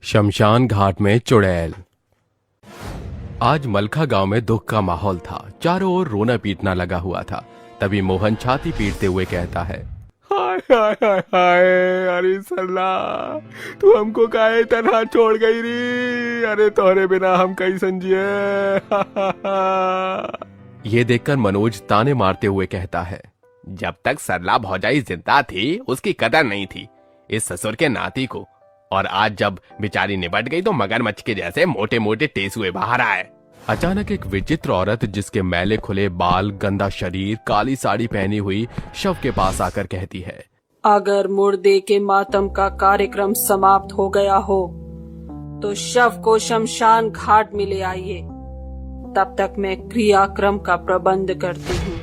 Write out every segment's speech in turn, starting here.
शमशान घाट में चुड़ैल। आज मलखा गांव में दुख का माहौल था। चारों ओर रोना पीटना लगा हुआ था। तभी मोहन छाती पीटते हुए कहता है, हाय हाय हाय हाय, अरे सरला तू हमको काहे तरह छोड़ गई री। अरे तोहरे बिना हम कैसन जिए। ये देखकर मनोज ताने मारते हुए कहता है, जब तक सरला भौजाई जिंदा थी उसकी कदर नहीं थी इस ससुर के नाती को, और आज जब बेचारी निपट गई तो मगरमच्छ के जैसे मोटे मोटे टेसुए बाहर आए। अचानक एक विचित्र औरत जिसके मैले खुले बाल, गंदा शरीर, काली साड़ी पहनी हुई शव के पास आकर कहती है, अगर मुर्दे के मातम का कार्यक्रम समाप्त हो गया हो तो शव को शमशान घाट में ले आइए, तब तक मैं क्रियाक्रम का प्रबंध करती हूँ।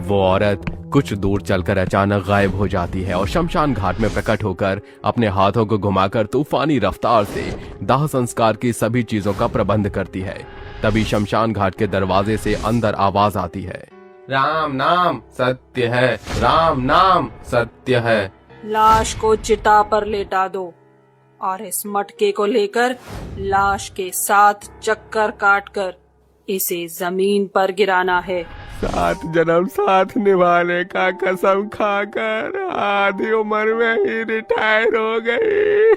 वो औरत कुछ दूर चलकर अचानक गायब हो जाती है और शमशान घाट में प्रकट होकर अपने हाथों को घुमाकर तूफानी रफ्तार से दाह संस्कार की सभी चीजों का प्रबंध करती है। तभी शमशान घाट के दरवाजे से अंदर आवाज आती है, राम नाम सत्य है, राम नाम सत्य है। लाश को चिता पर लेटा दो और इस मटके को लेकर लाश के साथ चक्कर काटकर इसे जमीन पर गिराना है। 7 जन्म साथ निभाने का कसम खाकर आधी उम्र में ही रिटायर हो गई।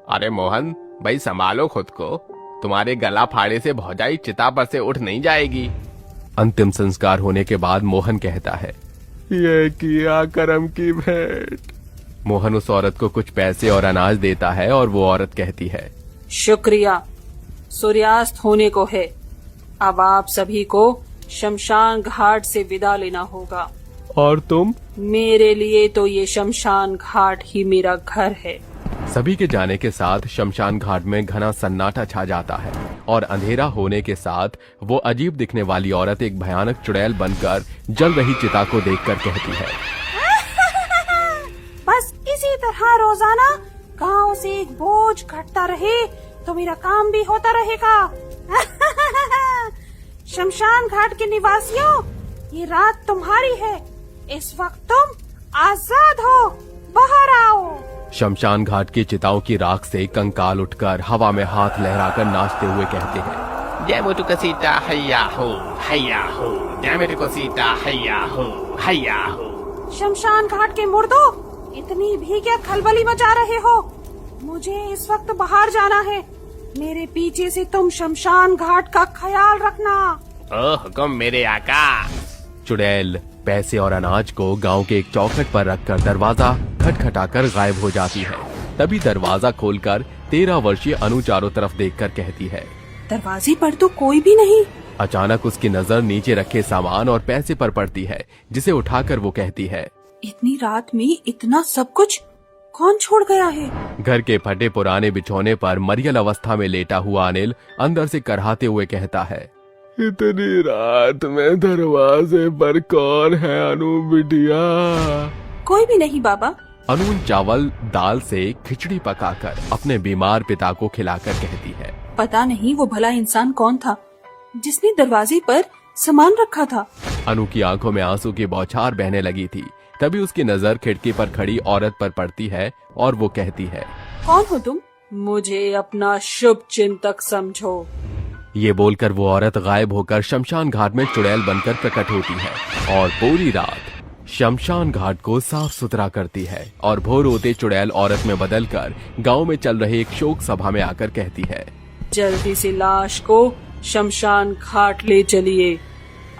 अरे मोहन भाई, संभालो खुद को, तुम्हारे गला फाड़े से भौजाई चिता पर से उठ नहीं जाएगी। अंतिम संस्कार होने के बाद मोहन कहता है, ये किया कर्म की भेंट। मोहन उस औरत को कुछ पैसे और अनाज देता है और वो औरत कहती है, शुक्रिया, सूर्यास्त होने को है। अब आप सभी को शमशान घाट से विदा लेना होगा। और तुम? मेरे लिए तो ये शमशान घाट ही मेरा घर है। सभी के जाने के साथ शमशान घाट में घना सन्नाटा छा जाता है और अंधेरा होने के साथ वो अजीब दिखने वाली औरत एक भयानक चुड़ैल बनकर जल रही चिता को देखकर कहती है, बस इसी तरह रोजाना गांव से एक बोझ घटता रहे तो मेरा काम भी होता रहेगा। शमशान घाट के निवासियों, ये रात तुम्हारी है। इस वक्त तुम आजाद हो, बाहर आओ। शमशान घाट की चिताओं की राख से कंकाल उठकर हवा में हाथ लहराकर नाचते हुए कहते हैं, जय मुटुक सीता हैया हो, हैया हो, जय मुटुक सीता हैया हो, हैया हो। शमशान घाट के मुर्दों, इतनी भी क्या खलबली मचा रहे हो? मुझे इस वक्त बाहर जाना है। मेरे पीछे से तुम शमशान घाट का ख्याल रखना। ओ हुक्म मेरे आका। चुड़ैल पैसे और अनाज को गांव के एक चौखट पर रखकर दरवाजा खटखटाकर गायब हो जाती है। तभी दरवाजा खोलकर 13 वर्षीय अनु चारों तरफ देखकर कहती है, दरवाजे पर तो कोई भी नहीं। अचानक उसकी नजर नीचे रखे सामान और पैसे पर पड़ती है, जिसे उठाकर वो कहती है, इतनी रात में इतना सब कुछ कौन छोड़ गया है? घर के फटे पुराने बिछौने पर मरियल अवस्था में लेटा हुआ अनिल अंदर से करहाते हुए कहता है, इतनी रात में दरवाजे पर कौन है अनु बिटिया? कोई भी नहीं बाबा। अनु चावल दाल से खिचड़ी पकाकर अपने बीमार पिता को खिलाकर कहती है, पता नहीं वो भला इंसान कौन था जिसने दरवाजे पर सामान रखा था। अनु की आंखों में आंसू की बौछार बहने लगी थी। तभी उसकी नजर खिड़की पर खड़ी औरत पर पड़ती है और वो कहती है, कौन हो तुम? मुझे अपना शुभ चिंतक समझो। ये बोलकर वो औरत गायब होकर शमशान घाट में चुड़ैल बनकर प्रकट होती है और पूरी रात शमशान घाट को साफ सुथरा करती है और भोर होते चुड़ैल औरत में बदलकर गांव में चल रहे एक शोक सभा में आकर कहती है, जल्दी से लाश को शमशान घाट ले चलिए।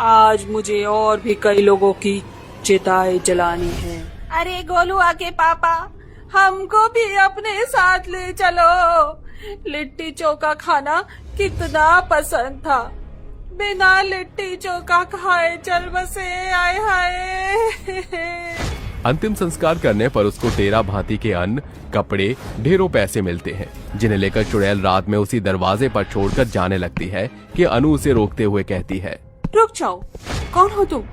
आज मुझे और भी कई लोगों की चिताएं जलानी है। अरे गोलू आके पापा, हमको भी अपने साथ ले चलो। लिट्टी चोखा खाना कितना पसंद था, बिना लिट्टी चोखा खाए चल बसे। आए हाय। अंतिम संस्कार करने पर उसको 13 भांति के अन्न, कपड़े, ढेरों पैसे मिलते हैं, जिन्हें लेकर चुड़ैल रात में उसी दरवाजे पर छोड़कर जाने लगती है कि अनु उसे रोकते हुए कहती है, रुक जाओ, कौन हो तुम?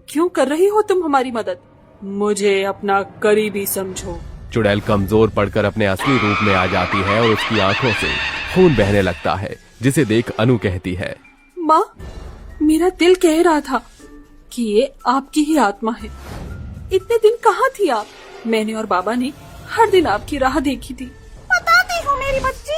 क्यों कर रही हो तुम हमारी मदद? मुझे अपना करीबी समझो। चुड़ैल कमजोर पड़कर अपने असली रूप में आ जाती है और उसकी आंखों से खून बहने लगता है, जिसे देख अनु कहती है, माँ, मेरा दिल कह रहा था कि ये आपकी ही आत्मा है। इतने दिन कहाँ थी आप? मैंने और बाबा ने हर दिन आपकी राह देखी थी। बताती हूँ मेरी बच्ची।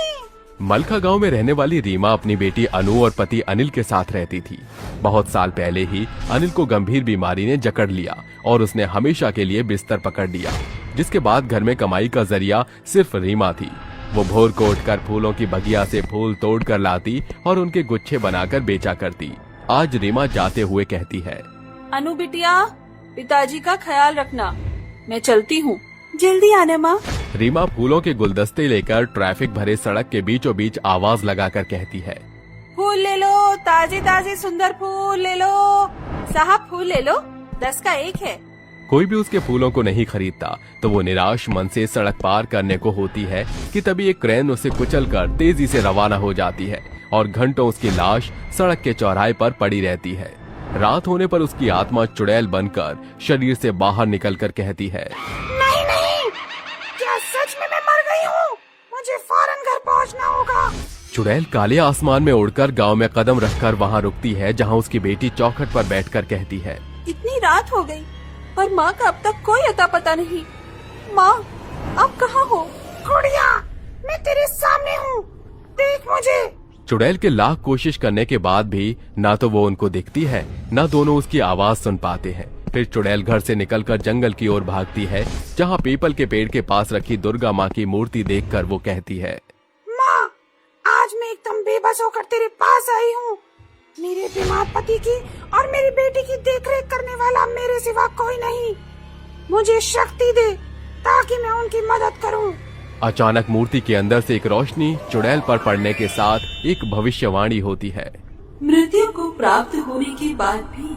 मलखा गांव में रहने वाली रीमा अपनी बेटी अनु और पति अनिल के साथ रहती थी। बहुत साल पहले ही अनिल को गंभीर बीमारी ने जकड़ लिया और उसने हमेशा के लिए बिस्तर पकड़ लिया, जिसके बाद घर में कमाई का जरिया सिर्फ रीमा थी। वो भोर को उठकर फूलों की बगिया से फूल तोड़ कर लाती और उनके गुच्छे बनाकर बेचा करती। आज रीमा जाते हुए कहती है, अनु बिटिया, पिताजी का ख्याल रखना, मैं चलती हूँ, जल्दी आना माँ। रीमा फूलों के गुलदस्ते लेकर ट्रैफिक भरे सड़क के बीचों बीच आवाज लगाकर कहती है, फूल ले लो, ताजे ताजे सुंदर फूल ले लो साहब, फूल ले लो, 10 का 1 है। कोई भी उसके फूलों को नहीं खरीदता तो वो निराश मन से सड़क पार करने को होती है कि तभी एक क्रेन उसे कुचलकर तेजी से रवाना हो जाती है और घंटों उसकी लाश सड़क के चौराहे पर पड़ी रहती है। रात होने पर उसकी आत्मा चुड़ैल बनकर शरीर से बाहर निकलकर कहती है, नहीं नहीं, क्या सच में मैं मर गई हूँ? मुझे फौरन घर पहुँचना होगा। चुड़ैल काले आसमान में उड़कर गांव में कदम रखकर वहां रुकती है, जहां उसकी बेटी चौखट पर बैठकर कहती है, इतनी रात हो गई पर माँ का अब तक कोई अता पता नहीं। माँ, आप कहाँ हो? गुड़िया, मैं तेरे सामने हूँ, देख मुझे। चुड़ैल के लाख कोशिश करने के बाद भी ना तो वो उनको दिखती है, ना दोनों उसकी आवाज सुन पाते हैं। फिर चुड़ैल घर से निकलकर जंगल की ओर भागती है, जहाँ पीपल के पेड़ के पास रखी दुर्गा माँ की मूर्ति देखकर वो कहती है, माँ, आज मैं एकदम बेबस होकर तेरे पास आई हूँ। मेरे बीमार पति की और मेरी बेटी की देखरेख करने वाला मेरे सिवा कोई नहीं। मुझे शक्ति दे ताकि मैं उनकी मदद करूँ। अचानक मूर्ति के अंदर से एक रोशनी चुड़ैल पर पड़ने के साथ एक भविष्यवाणी होती है, मृत्यु को प्राप्त होने के बाद भी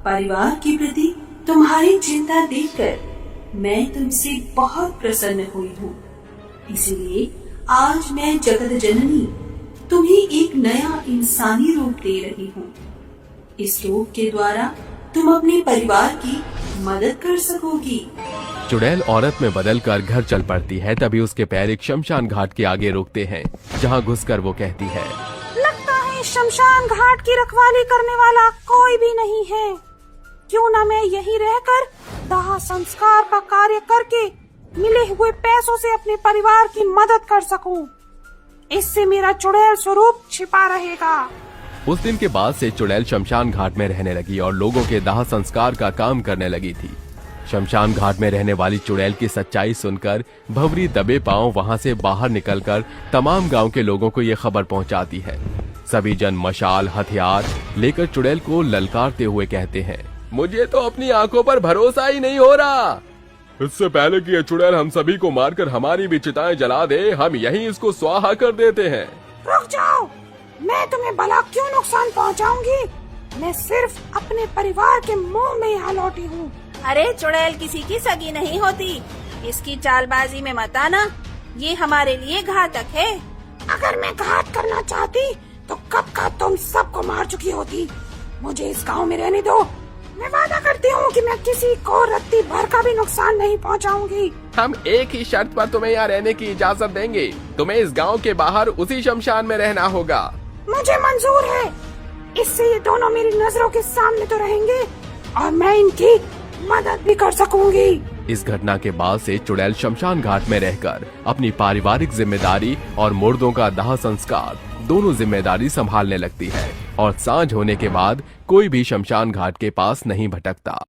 परिवार के प्रति तुम्हारी चिंता देखकर मैं तुमसे बहुत प्रसन्न हुई हूँ। इसलिए आज मैं जगत जननी तुम्हें एक नया इंसानी रूप दे रही हूँ। इस रूप के द्वारा तुम अपने परिवार की मदद कर सकोगी। चुड़ैल औरत में बदलकर घर चल पड़ती है। तभी उसके पैर एक शमशान घाट के आगे रुकते हैं, जहाँ घुसकर वो कहती है, लगता है शमशान घाट की रखवाली करने वाला कोई भी नहीं है। क्यों ना मैं यहीं रहकर दाह संस्कार का कार्य करके मिले हुए पैसों से अपने परिवार की मदद कर सकूं। इससे मेरा चुड़ैल स्वरूप छिपा रहेगा। उस दिन के बाद से चुड़ैल शमशान घाट में रहने लगी और लोगों के दाह संस्कार का काम करने लगी थी। शमशान घाट में रहने वाली चुड़ैल की सच्चाई सुनकर भंवरी दबे पांव वहां से बाहर निकलकर तमाम गांव के लोगों को ये खबर पहुंचाती है। सभी जन मशाल हथियार लेकर चुड़ैल को ललकारते हुए कहते हैं, मुझे तो अपनी आंखों पर भरोसा ही नहीं हो रहा। इससे पहले कि ये चुड़ैल हम सभी को मारकर हमारी भी चिताएं जला दे, हम यहीं इसको स्वाहा कर देते हैं। रुक जाओ, मैं तुम्हें भला क्यों नुकसान पहुंचाऊंगी? मैं सिर्फ अपने परिवार के मुंह में यहाँ लौटी हूँ। अरे चुड़ैल किसी की सगी नहीं होती, इसकी चालबाजी में मत आना, ये हमारे लिए घातक है। अगर मैं घात करना चाहती तो कब का तुम सबको मार चुकी होती। मुझे इस गांव में रहने दो। मैं वादा करती हूँ कि मैं किसी को रत्ती भर का भी नुकसान नहीं पहुँचाऊंगी। हम एक ही शर्त पर तुम्हें यहाँ रहने की इजाजत देंगे। तुम्हें इस गांव के बाहर उसी शमशान में रहना होगा। मुझे मंजूर है। इससे ये दोनों मेरी नजरों के सामने तो रहेंगे और मैं इनकी मदद भी कर सकूंगी। इस घटना के बाद से चुड़ैल शमशान घाट में रहकर अपनी पारिवारिक जिम्मेदारी और मुर्दों का दाह संस्कार दोनों जिम्मेदारी संभालने लगती है और सांझ होने के बाद कोई भी शमशान घाट के पास नहीं भटकता।